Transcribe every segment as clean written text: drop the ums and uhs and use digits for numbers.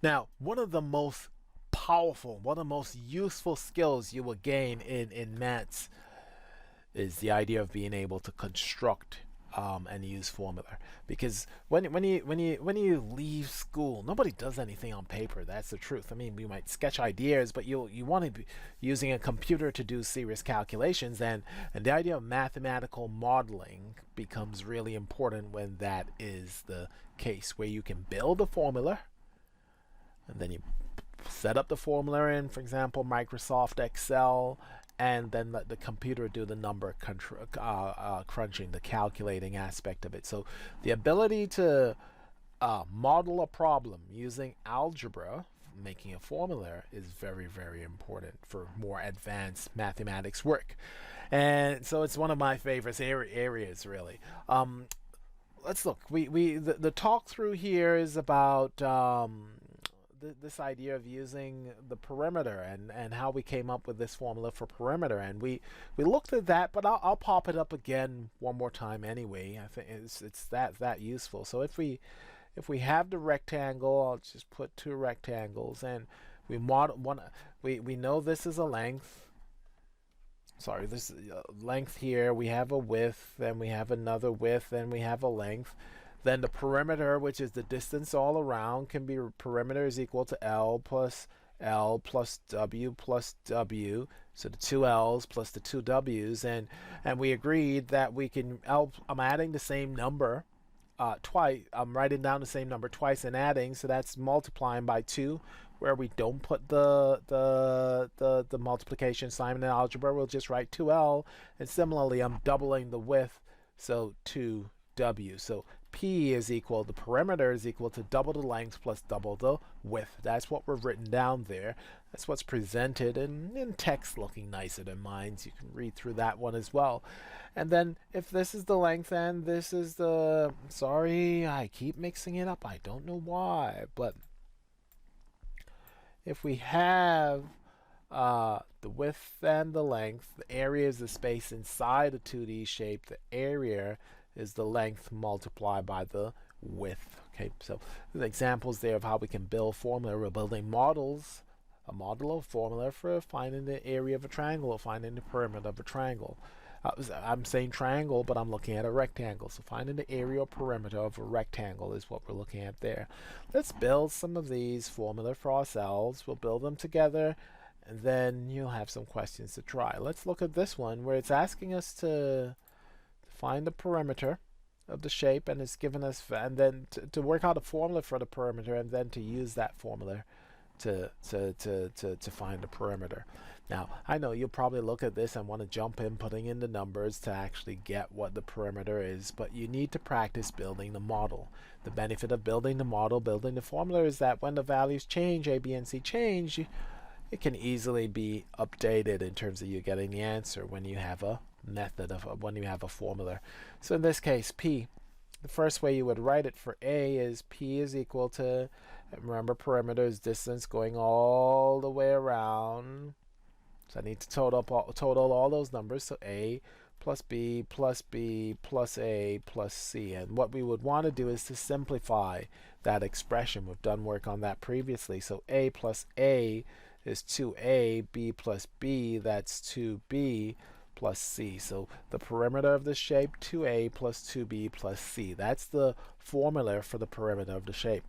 Now, one of the most powerful, one of the most useful skills you will gain in maths is the idea of being able to construct and use formula. Because when you leave school, nobody does anything on paper. That's the truth. I mean, we might sketch ideas, but you want to be using a computer to do serious calculations, and the idea of mathematical modeling becomes really important when that is the case, where you can build a formula and then you set up the formula in, for example, Microsoft Excel, and then let the computer do the number crunching, the calculating aspect of it. So the ability to model a problem using algebra, making a formula, is very, very important for more advanced mathematics work. And so it's one of my favorite areas, really. Let's look. The talk through here is about this idea of using the perimeter, and how we came up with this formula for perimeter, and we looked at that, but I'll pop it up again one more time anyway. I think it's that useful. So if we have the rectangle, I'll just put two rectangles, and we model one. We know this is a length. Sorry, this length here. We have a width, then we have another width, then we have a length. Then the perimeter, which is the distance all around, can be perimeter is equal to L plus W plus W. So the two L's plus the two W's, and we agreed that we can I'm adding the same number twice. I'm writing down the same number twice and adding, so that's multiplying by 2. Where we don't put the multiplication sign in algebra, we'll just write 2L. And similarly, I'm doubling the width, so 2W. So P is equal, the perimeter is equal to double the length plus double the width. That's what we've written down there. That's what's presented in text looking nicer than mine. So you can read through that one as well. And then if this is the length and this is the, sorry, I keep mixing it up. I don't know why, but if we have the width and the length, the area is the space inside a 2D shape, the area is the length multiplied by the width. Okay, so the examples there of how we can build formula. We're building models, a model of formula for finding the area of a triangle or finding the perimeter of a triangle. I'm saying triangle, but I'm looking at a rectangle. So finding the area or perimeter of a rectangle is what we're looking at there. Let's build some of these formula for ourselves. We'll build them together, and then you'll have some questions to try. Let's look at this one where it's asking us to find the perimeter of the shape, and it's given us, and then to work out a formula for the perimeter, and then to use that formula to find the perimeter. Now, I know you'll probably look at this and want to jump in putting in the numbers to actually get what the perimeter is, but you need to practice building the model. The benefit of building the model, building the formula, is that when the values change, A, B, and C change, it can easily be updated in terms of you getting the answer when you have a method of when you have a formula. So in this case, P, the first way you would write it for A is P is equal to, remember, perimeter is distance going all the way around. So I need to total all those numbers. So A plus B plus B plus A plus C. And what we would want to do is to simplify that expression. We've done work on that previously. So A plus A is 2A, B plus B, that's 2B plus C. So the perimeter of the shape, 2A plus 2B plus C. That's the formula for the perimeter of the shape.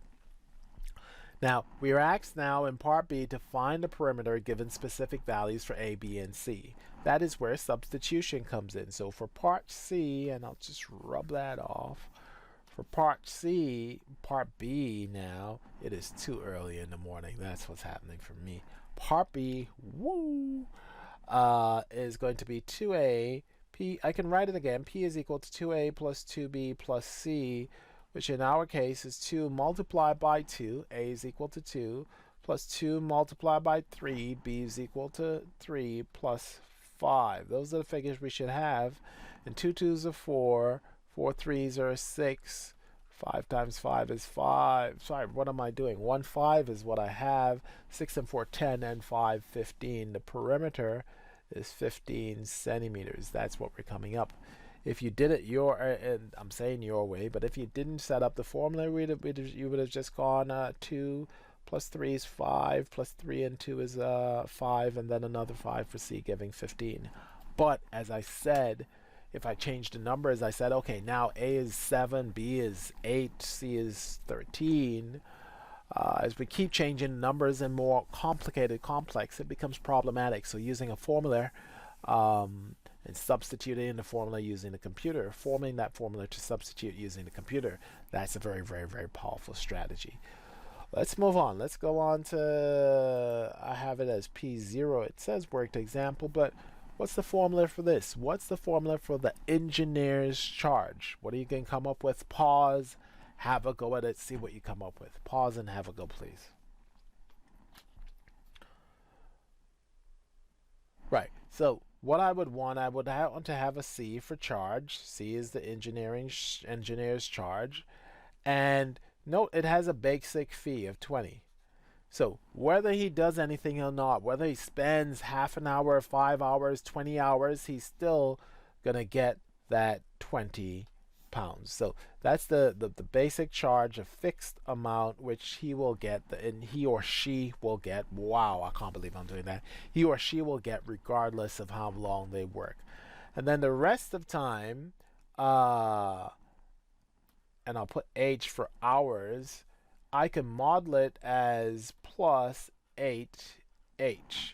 Now, we are asked now in part B to find the perimeter given specific values for A, B, and C. That is where substitution comes in. So for part C, and I'll just rub that off, for part C, part B now, it is too early in the morning. That's what's happening for me. Part B, woo, is going to be 2A. P, I can write it again. P is equal to 2A plus 2B plus C, which in our case is 2 multiplied by 2, A is equal to 2, plus 2 multiplied by 3, B is equal to 3, plus 5. Those are the figures we should have. And 2 2s are 4, 4 3s are 6, 5 times 5 is 5. Sorry, what am I doing? 1 5 is what I have. 6 and 4, 10, and 5, 15. The perimeter is 15 centimeters. That's what we're coming up. If you did it and I'm saying your way, but if you didn't set up the formula, you would have just gone 2 Plus 3 is 5, plus 3 and 2 is 5, and then another 5 for C, giving 15. But as I said, if I change the numbers, I said, okay, now A is 7, B is 8, C is 13. As we keep changing numbers and more complicated, complex, it becomes problematic. So using a formula and substituting in the formula using the computer, forming that formula to substitute using the computer, that's a very, very, very powerful strategy. Let's move on. Let's go on to, I have it as P0. It says worked example, but what's the formula for this? What's the formula for the engineer's charge? What are you going to come up with? Pause, have a go at it, see what you come up with. Pause and have a go, please. Right, so what I would want to have a C for charge. C is the engineer's charge. And note it has a basic fee of 20. So whether he does anything or not, whether he spends half an hour, 5 hours, 20 hours, he's still going to get that 20 pounds. So that's the basic charge, a fixed amount, which he will get, and he or she will get. Wow, I can't believe I'm doing that. He or she will get regardless of how long they work. And then the rest of time, and I'll put H for hours, I can model it as plus 8H.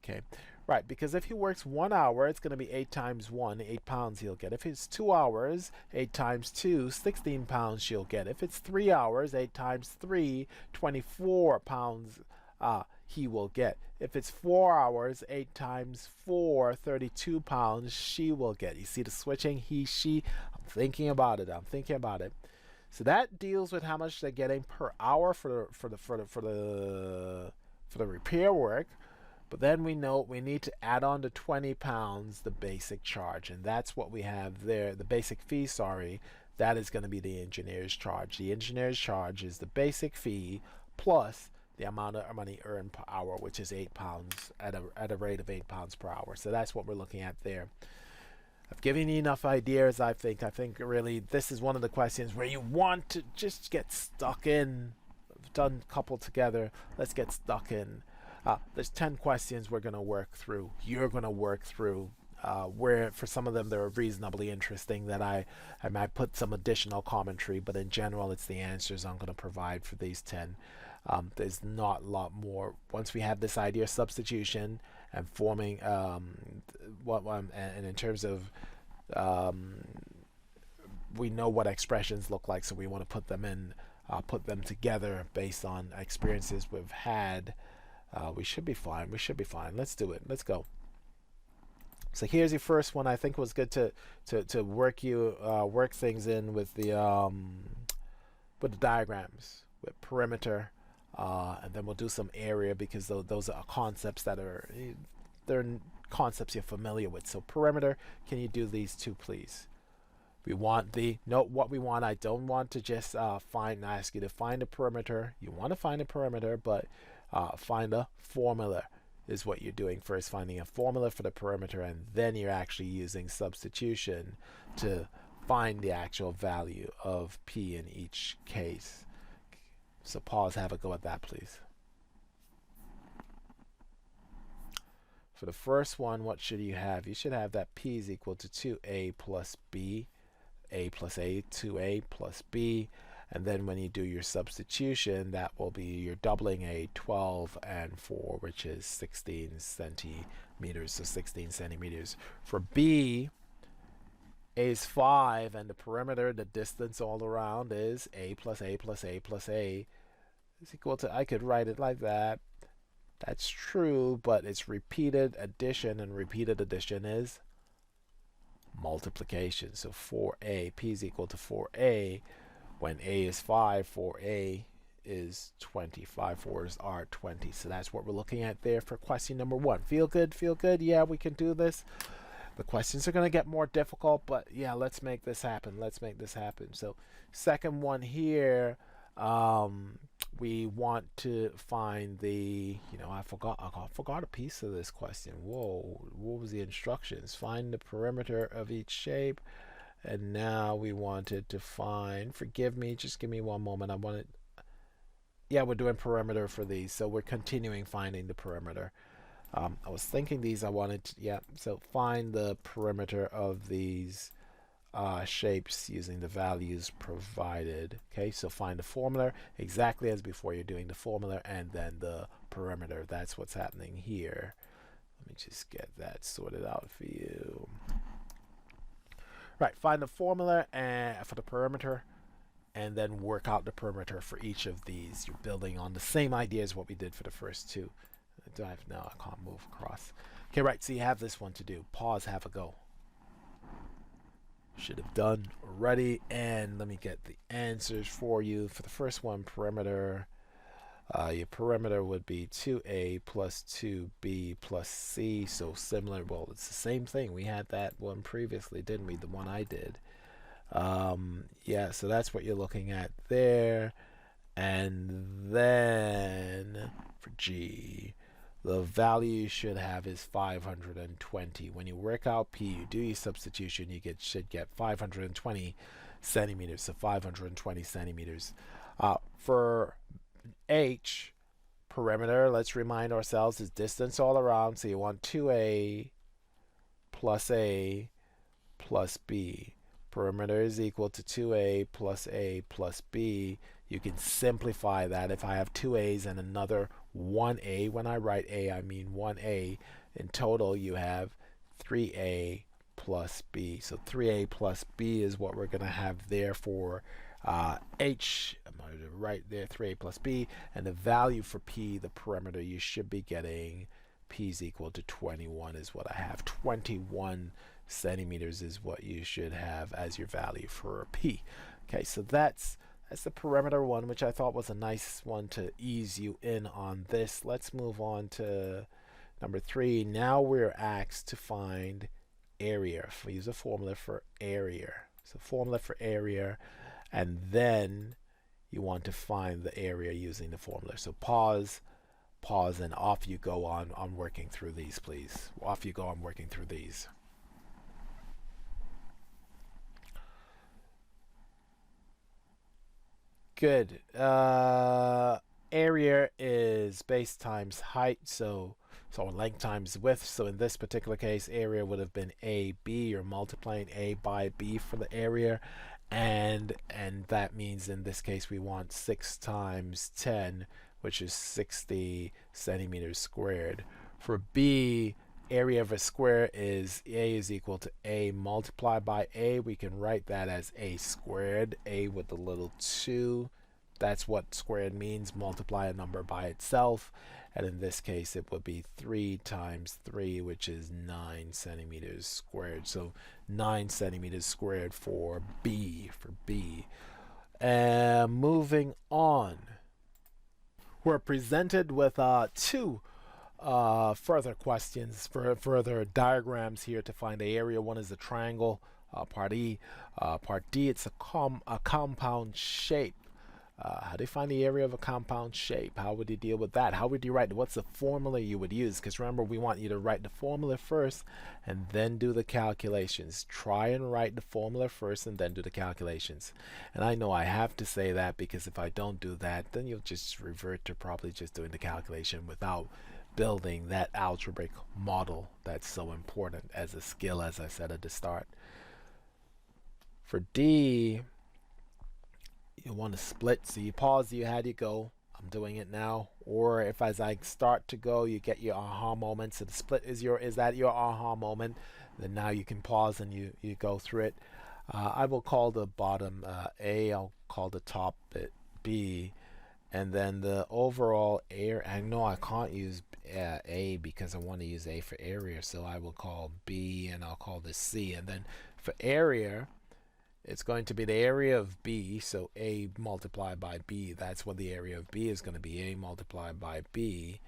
Okay, right, because if he works 1 hour, it's going to be 8 times 1, 8 pounds he'll get. If it's 2 hours, 8 times 2, 16 pounds she'll get. If it's 3 hours, 8 times 3, 24 pounds he will get. If it's 4 hours, 8 times 4, 32 pounds she will get. You see the switching? He, she. I'm thinking about it. So that deals with how much they're getting per hour for the repair work. But then we know we need to add on to 20 pounds the basic charge, and that's what we have there. The basic fee, sorry, that is going to be the engineer's charge. The engineer's charge is the basic fee plus the amount of money earned per hour, which is 8 pounds at a rate of 8 pounds per hour. So that's what we're looking at there. I've given you enough ideas, I think. I think really this is one of the questions where you want to just get stuck in. I've done a couple together. Let's get stuck in. There's 10 questions we're going to work through. You're going to work through. Where for some of them they're reasonably interesting that I might put some additional commentary, but in general it's the answers I'm going to provide for these 10. There's not a lot more. Once we have this idea of substitution and forming and in terms of we know what expressions look like, so we want to put them together based on experiences we've had. We should be fine. Let's do it. Let's go. So here's your first one. I think it was good to work things in with the diagrams, with perimeter, and then we'll do some area, because those are concepts they're concepts you're familiar with. So perimeter, can you do these two, please? We want what we want. I don't want to just ask you to find a perimeter. You want to find a perimeter, but find a formula is what you're doing first, finding a formula for the perimeter, and then you're actually using substitution to find the actual value of P in each case. So pause, have a go at that, please. For the first one, what should you have? You should have that P is equal to 2A plus B, A plus A, 2A plus B. And then when you do your substitution, that will be, you're doubling A, 12 and 4, which is 16 centimeters. So 16 centimeters. For B, A is 5, and the perimeter, the distance all around, is A plus A plus A plus A is equal to, I could write it like that. That's true, but it's repeated addition, and repeated addition is multiplication. So 4A, P is equal to 4A. When A is 5, 4A is 20. 5 4s are 20. So that's what we're looking at there for question number 1. Feel good? Feel good? Yeah, we can do this. The questions are going to get more difficult, but yeah, let's make this happen. So second one here, we want to find the, I forgot a piece of this question. Whoa, what was the instructions? Find the perimeter of each shape. And now we wanted to find, forgive me, just give me one moment. Yeah, we're doing perimeter for these, so we're continuing finding the perimeter. I was thinking these I wanted to, yeah, so find the perimeter of these shapes using the values provided. Okay, so find the formula exactly as before. You're doing the formula and then the perimeter. That's what's happening here. Let me just get that sorted out for you. Right, find the formula and for the perimeter and then work out the perimeter for each of these. You're building on the same idea as what we did for the first two. No, I can't move across. Okay, right, so you have this one to do. Pause, have a go. Should have done already. And let me get the answers for you. For the first one, perimeter. Your perimeter would be 2a plus 2b plus c. So similar. Well, it's the same thing. We had that one previously, didn't we? The one I did. Yeah, so that's what you're looking at there. And then for G, the value you should have is 520. When you work out P, you do your substitution, you should get 520 centimeters, so 520 centimeters. For H, perimeter, let's remind ourselves, is distance all around, so you want 2a plus b. Perimeter is equal to 2a plus b. You can simplify that. If I have two a's and another 1a, when I write a, I mean 1a. In total, you have 3a plus b. So 3a plus b is what we're going to have there for H. I'm going to write there 3a plus b. And the value for p, the perimeter, you should be getting p is equal to 21 is what I have. 21 centimeters is what you should have as your value for p. Okay, so that's the perimeter one, which I thought was a nice one to ease you in on this. Let's move on to number 3. Now we're asked to find area. We use a formula for area. So formula for area, and then you want to find the area using the formula. So pause, and off you go on working through these, please. Off you go on working through these. Good. Area is base times height, so length times width. So in this particular case, area would have been AB. You're multiplying A by B for the area, and that means in this case we want 6 times 10, which is 60 centimeters squared. For B, area of a square is A is equal to A multiplied by A. We can write that as A squared, A with the little 2. That's what squared means, multiply a number by itself. And in this case, it would be 3 times 3, which is 9 centimeters squared. So 9 centimeters squared for B. Moving on. We're presented with 2 further questions, for further diagrams here to find the area. One is a triangle, part E. Part D, it's a compound shape. How do you find the area of a compound shape? How would you deal with that? How would you write? What's the formula you would use? Because remember, we want you to write the formula first and then do the calculations. Try and write the formula first and then do the calculations. And I know I have to say that because if I don't do that, then you'll just revert to probably just doing the calculation without building that algebraic model that's so important as a skill, as I said at the start. For D, you want to split, so you pause, you had you go. I'm doing it now. Or if as I start to go, you get your aha moment. So the split is that your aha moment? Then now you can pause and you go through it. I will call the bottom A. I'll call the top bit B. And then the overall area, I know I can't use A because I want to use A for area. So I will call B and I'll call this C. And then for area, it's going to be the area of B, so A multiplied by B. That's what the area of B is going to be, A multiplied by B.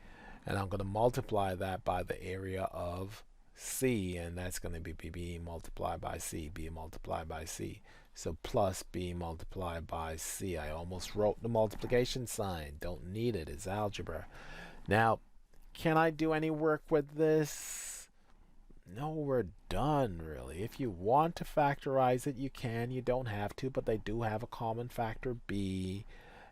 And I'm going to multiply that by the area of C, and that's going to be B multiplied by C, B multiplied by C. So plus B multiplied by C. I almost wrote the multiplication sign. Don't need it. It's algebra. Now, can I do any work with this? No, we're done, really. If you want to factorize it, you can. You don't have to, but they do have a common factor B.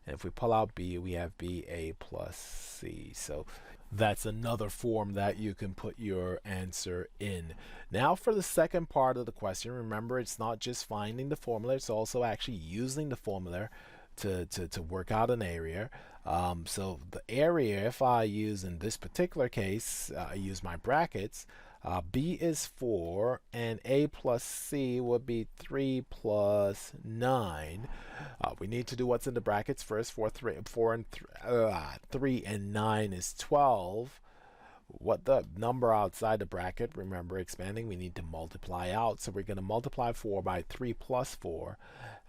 And if we pull out b, we have ba plus c. So that's another form that you can put your answer in. Now for the second part of the question, remember it's not just finding the formula, it's also actually using the formula to work out an area. So the area, if I use in this particular case, I use my brackets, b is 4 and a plus c would be 3 plus 9. We need to do what's in the brackets first. 3 and 9 is 12. What the number outside the bracket, remember expanding, we need to multiply out. So we're going to multiply 4 by 3 plus 4,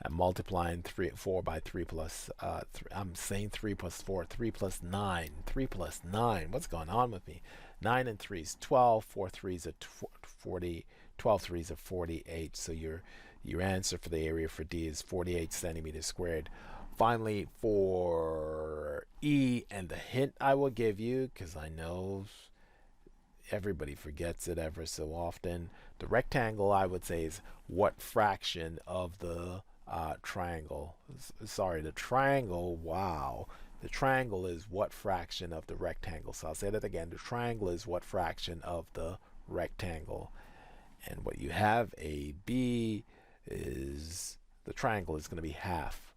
and multiplying 4 by 3 plus, I'm saying 3 plus 4, 3 plus 9, 3 plus 9. What's going on with me? 9 and 3 is 12, 4 3s are 40, 12 3s are 48. So your answer for the area for D is 48 centimeters squared. Finally, for E, and the hint I will give you, because I know everybody forgets it ever so often, the rectangle, I would say, is what fraction of the triangle. Sorry, the triangle, wow. The triangle is what fraction of the rectangle. So I'll say that again. The triangle is what fraction of the rectangle. And what you have, AB, is the triangle is going to be half.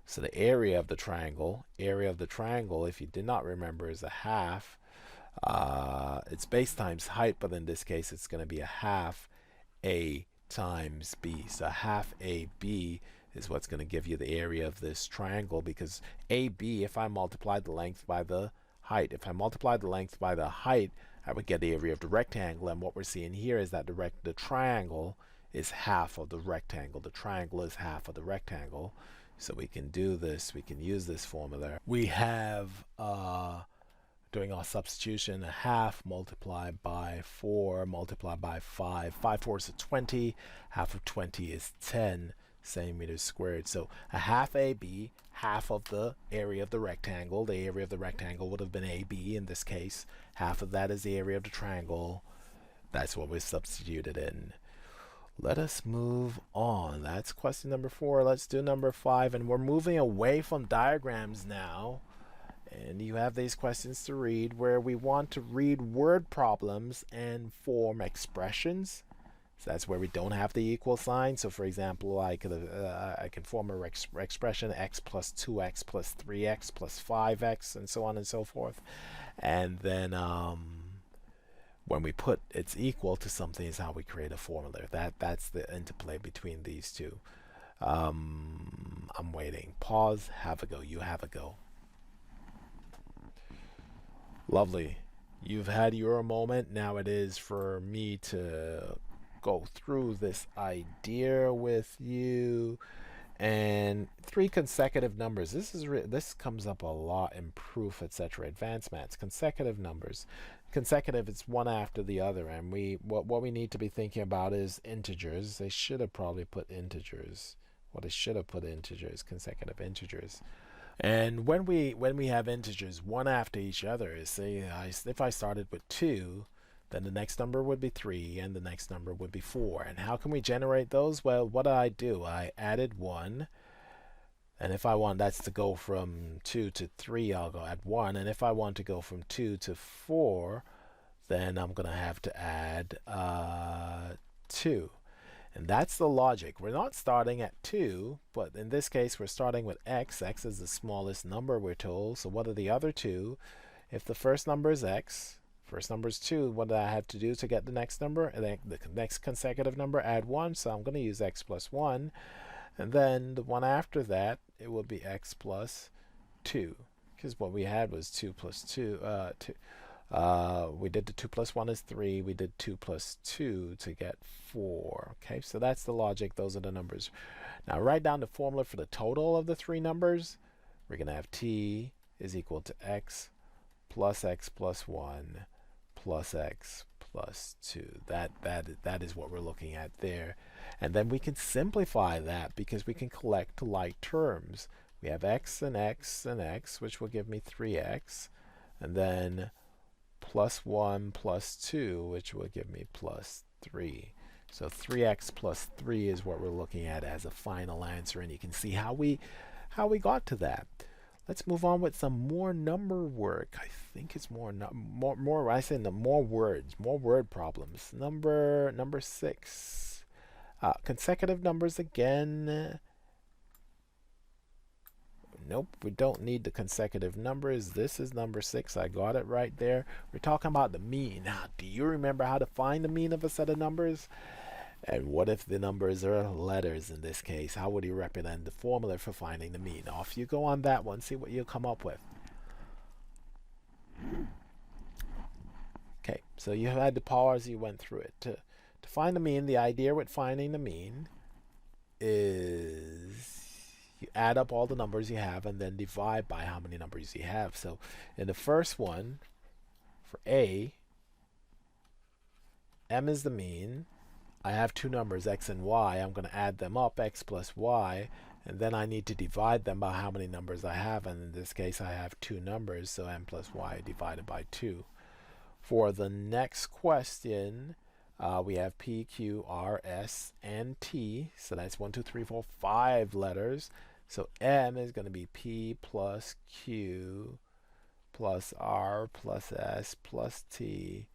So the area of the triangle, if you did not remember, is a half. It's base times height, but in this case it's going to be a half A times B. So half AB is what's going to give you the area of this triangle, because AB, if I multiply the length by the height, I would get the area of the rectangle. And what we're seeing here is that the triangle is half of the rectangle. The triangle is half of the rectangle. So we can do this, we can use this formula. We have, doing our substitution, a half multiplied by 4 multiplied by 5. 5 4s are 20. Half of 20 is 10 centimeters squared. So a half AB, half of the area of the rectangle. The area of the rectangle would have been AB in this case. Half of that is the area of the triangle. That's what we substituted in. Let us move on. That's question number 4. Let's do number 5. And we're moving away from diagrams now. And you have these questions to read where we want to read word problems and form expressions. So that's where we don't have the equal sign. So for example, I can form an expression x plus 2x plus 3x plus 5x and so on and so forth. And then when we put it's equal to something is how we create a formula. That's the interplay between these two. I'm waiting. Pause. Have a go. You have a go. Lovely. You've had your moment. Now it is for me to go through this idea with you. And 3 consecutive numbers. This comes up a lot in proof, etc. Advanced maths. Consecutive numbers. Consecutive, it's one after the other, and what we need to be thinking about is integers. They should have probably put integers. What they should have put integers, consecutive integers. And when we have integers one after each other, say if I started with 2, then the next number would be 3, and the next number would be 4. And how can we generate those? Well, what did I do? I added 1. And if I want that's to go from 2 to 3, I'll go add 1. And if I want to go from 2 to 4, then I'm going to have to add 2. And that's the logic. We're not starting at 2, but in this case, we're starting with x. X is the smallest number, we're told. So what are the other two? If the first number is x, first number is 2, what do I have to do to get the next number? And then the next consecutive number, add 1. So I'm going to use x plus 1. And then the one after that, it will be x plus 2. Because what we had was 2 plus 2. We did the 2 plus 1 is 3. We did 2 plus 2 to get 4. Okay, so that's the logic. Those are the numbers. Now write down the formula for the total of the 3 numbers. We're going to have t is equal to x plus 1 plus x plus 2. That is what we're looking at there. And then we can simplify that because we can collect like terms. We have x and x and x, which will give me 3x. And then plus 1 plus 2, which will give me plus 3. So 3x plus 3 is what we're looking at as a final answer. And you can see how we how we got to that. Let's move on with some more number work. I think it's more. I say more words, more word problems. Number 6. Consecutive numbers again. Nope, we don't need the consecutive numbers. This is number 6. I got it right there. We're talking about the mean. Now, do you remember how to find the mean of a set of numbers? And what if the numbers are letters in this case? How would you represent the formula for finding the mean? Off you go on that one. See what you'll come up with. Okay, so you had to pause. You went through it. To find the mean, the idea with finding the mean is you add up all the numbers you have and then divide by how many numbers you have. So in the first one, for A, M is the mean. I have two numbers, x and y. I'm going to add them up, x plus y, and then I need to divide them by how many numbers I have, and in this case I have two numbers, so m plus y divided by 2. For the next question, we have P, Q, R, S, and T, so that's 1, 2, 3, 4, 5 letters. So M is going to be P plus Q plus R plus S plus T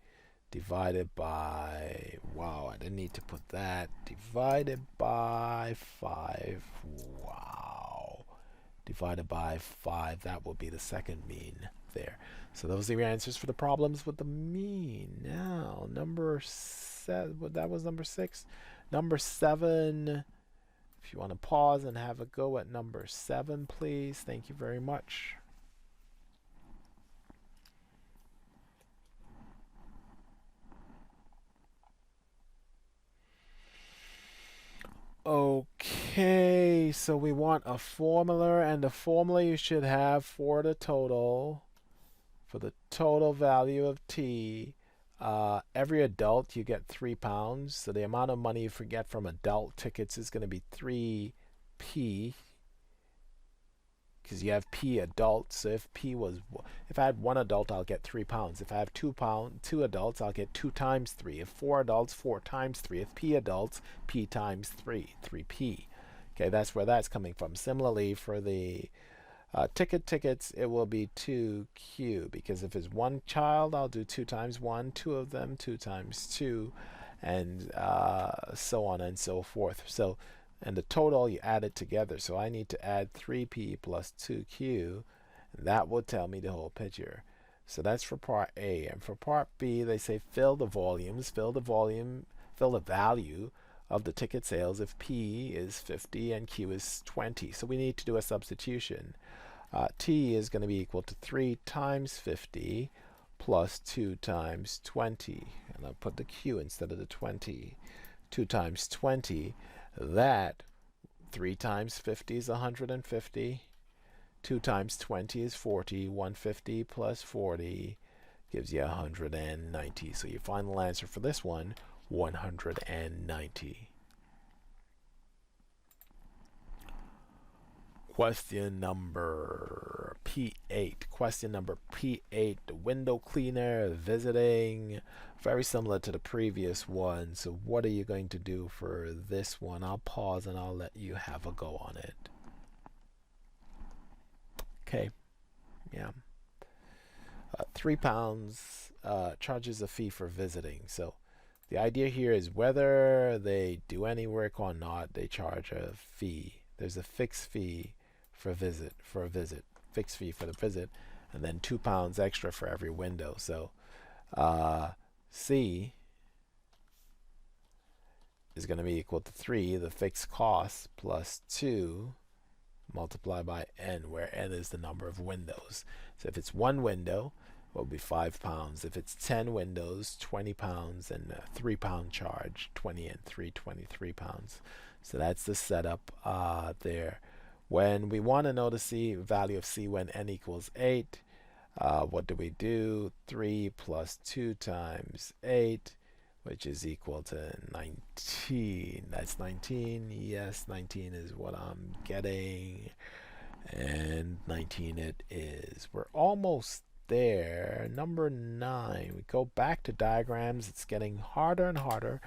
divided by, wow, I didn't need to put that, divided by 5, wow, divided by 5, that will be the second mean there. So those are your answers for the problems with the mean. Now, number 7, that was number 6. Number 7, if you want to pause and have a go at number 7, please. Thank you very much. Okay, so we want a formula, and the formula you should have for the total value of T, every adult you get £3. So the amount of money you get from adult tickets is going to be 3p, because you have P adults. So if I had one adult, I'll get £3. If I have two adults, I'll get 2 times 3. If 4 adults, 4 times 3. If P adults, P times 3, 3p. Okay, that's where that's coming from. Similarly, for the tickets, it will be 2q, because if it's one child, I'll do 2 times 1, 2 of them, 2 times 2, and so on and so forth. So, and the total, you add it together. So I need to add 3p plus 2q, and that will tell me the whole picture. So that's for part A. And for part B, they say fill the volumes, fill the value of the ticket sales if P is 50 and Q is 20. So we need to do a substitution. T is going to be equal to 3 times 50 plus 2 times 20. And I'll put the Q instead of the 20. 2 times 20. That 3 times 50 is 150. 2 times 20 is 40. 150 plus 40 gives you 190. So your final answer for this one, 190. Question number P8. Question number P8. The window cleaner, visiting. Very similar to the previous one. So what are you going to do for this one? I'll pause and I'll let you have a go on it. Okay. Yeah. £3 charges a fee for visiting. So the idea here is whether they do any work or not, they charge a fee. There's a fixed fee for a visit, fixed fee for the visit, and then £2 extra for every window. So C is going to be equal to 3, the fixed cost, plus 2 multiplied by n, where n is the number of windows. So if it's one window, it will be £5. If it's 10 windows, £20, and a £3 charge, 20 and 3, £23. So that's the setup there. When we want to know the C value of C when n equals 8, what do? 3 plus 2 times 8, which is equal to 19. That's 19. Yes, 19 is what I'm getting. And 19 it is. We're almost there. Number 9. We go back to diagrams. It's getting harder and harder.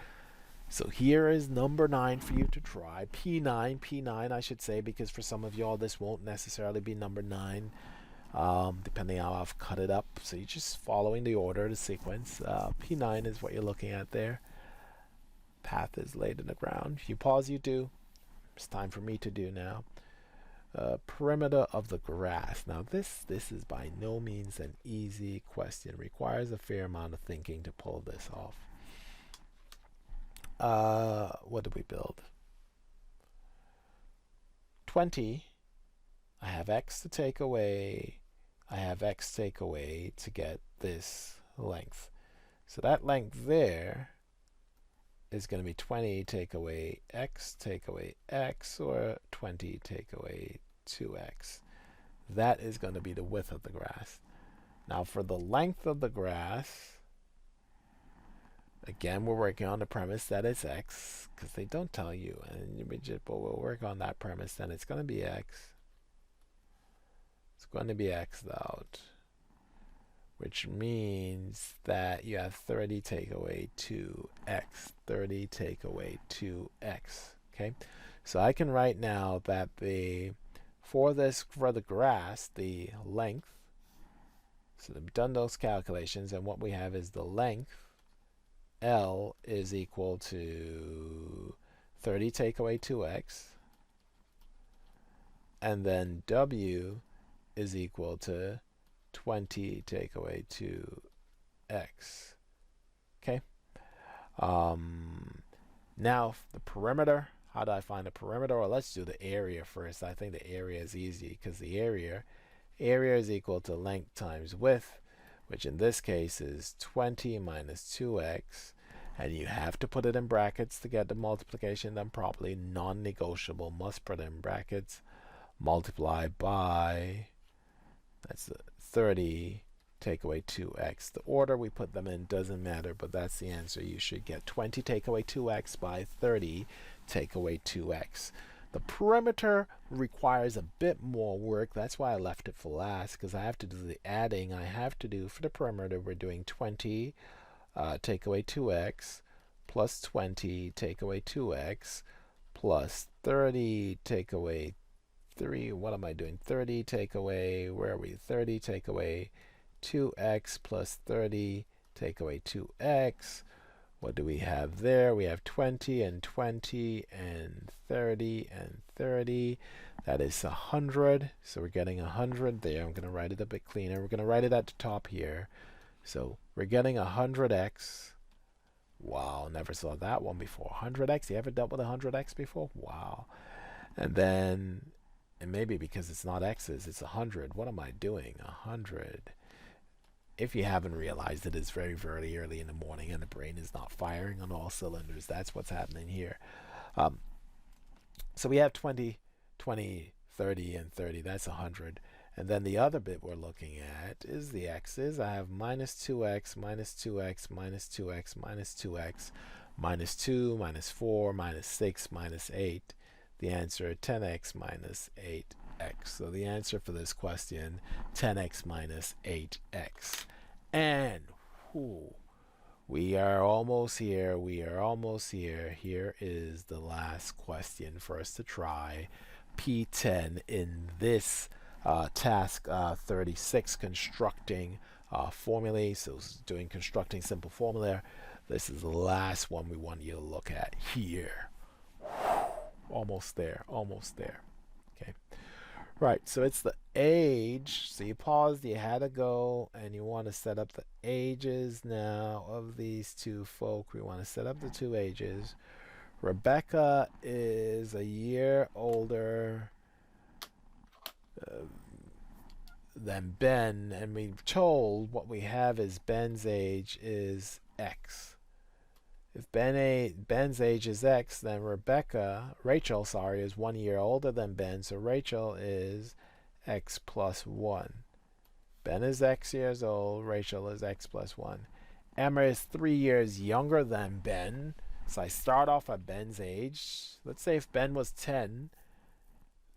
So here is number 9 for you to try. P9 I should say, because for some of y'all this won't necessarily be number 9, depending how I've cut it up. So you're just following the order, the sequence. P9 is what you're looking at there. Path is laid in the ground. If you pause, you do. It's time for me to do now. Perimeter of the grass. Now this is by no means an easy question. Requires a fair amount of thinking to pull this off. What did we build? 20. I have x to take away. I have x take away to get this length. So that length there is going to be 20 take away x, or 20 take away 2x. That is going to be the width of the grass. Now for the length of the grass, again, we're working on the premise that it's x, because they don't tell you, but we'll work on that premise. Then it's going to be x. It's going to be x'd out, which means that you have 30 take away 2x. 30 take away 2x. Okay, so I can write now that for the grass, the length. So we've done those calculations, and what we have is the length L is equal to 30 take away 2x, and then W is equal to 20 take away 2x. Okay. Now the perimeter. How do I find the perimeter? Well, let's do the area first. I think the area is easy, because the area is equal to length times width, which in this case is 20 minus 2x, and you have to put it in brackets to get the multiplication done properly. Non-negotiable, must put in brackets. Multiply by, that's 30 take away 2x. The order we put them in doesn't matter, but that's the answer you should get. 20 take away 2x by 30 take away 2x. The perimeter requires a bit more work. That's why I left it for last, because I have to do the adding I have to do for the perimeter. We're doing 20 take away 2x plus 20 take away 2x plus 30 take away 3. What am I doing? 30 take away, where are we? 30 take away 2x plus 30 take away 2x. What do we have there? We have 20 and 20 and 30 and 30. That is 100. So we're getting 100 there. I'm going to write it a bit cleaner. We're going to write it at the top here. So we're getting 100x. Wow, never saw that one before. 100x. You ever dealt with 100x before? Wow. And then, and maybe because it's not x's, it's 100. What am I doing? 100. If you haven't realized it is very, very early in the morning and the brain is not firing on all cylinders, that's what's happening here. So we have 20, 20, 30, and 30. That's 100. And then the other bit we're looking at is the x's. I have minus 2x, minus 2x, minus 2x, minus 2x, minus 2, minus 4, minus 6, minus 8. The answer, 10x minus 8x. So the answer for this question, 10x minus 8x. And we are almost here. We are almost here. Here is the last question for us to try. P10 in this task 36, constructing formulae. So doing constructing simple formula. This is the last one we want you to look at here. Almost there. Almost there. Okay. Right, so it's the age. So you paused, you had to go, and you want to set up the ages now of these two folk. We want to set up the two ages. Rebecca is a year older than Ben, and we've told what we have is Ben's age is X. If Ben's age is X, then Rachel, is 1 year older than Ben, so Rachel is X plus 1. Ben is X years old, Rachel is X plus 1. Emma is 3 years younger than Ben, so I start off at Ben's age. Let's say if Ben was 10,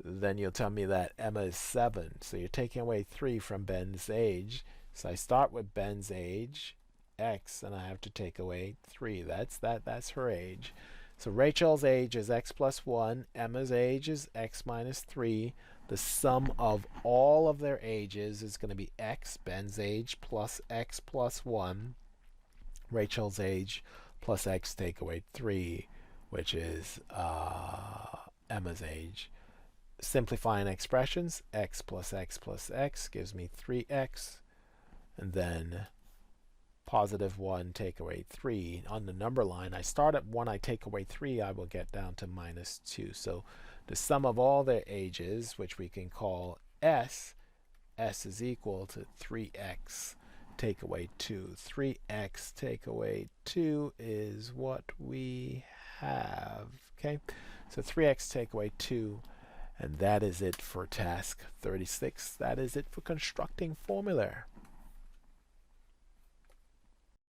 then you'll tell me that Emma is 7, so you're taking away 3 from Ben's age. So I start with Ben's age, x, and I have to take away 3. That's her age. So Rachel's age is x plus 1. Emma's age is x minus 3. The sum of all of their ages is going to be x, Ben's age, plus x plus 1. Rachel's age plus x take away 3, which is Emma's age. Simplifying expressions, x plus x gives me 3x. And then positive 1 take away 3. On the number line, I start at 1, I take away 3, I will get down to minus 2. So the sum of all their ages, which we can call s is equal to 3x take away 2. 3x take away 2 is what we have. Okay, so 3x take away 2. And that is it for task 36. That is it for constructing formula.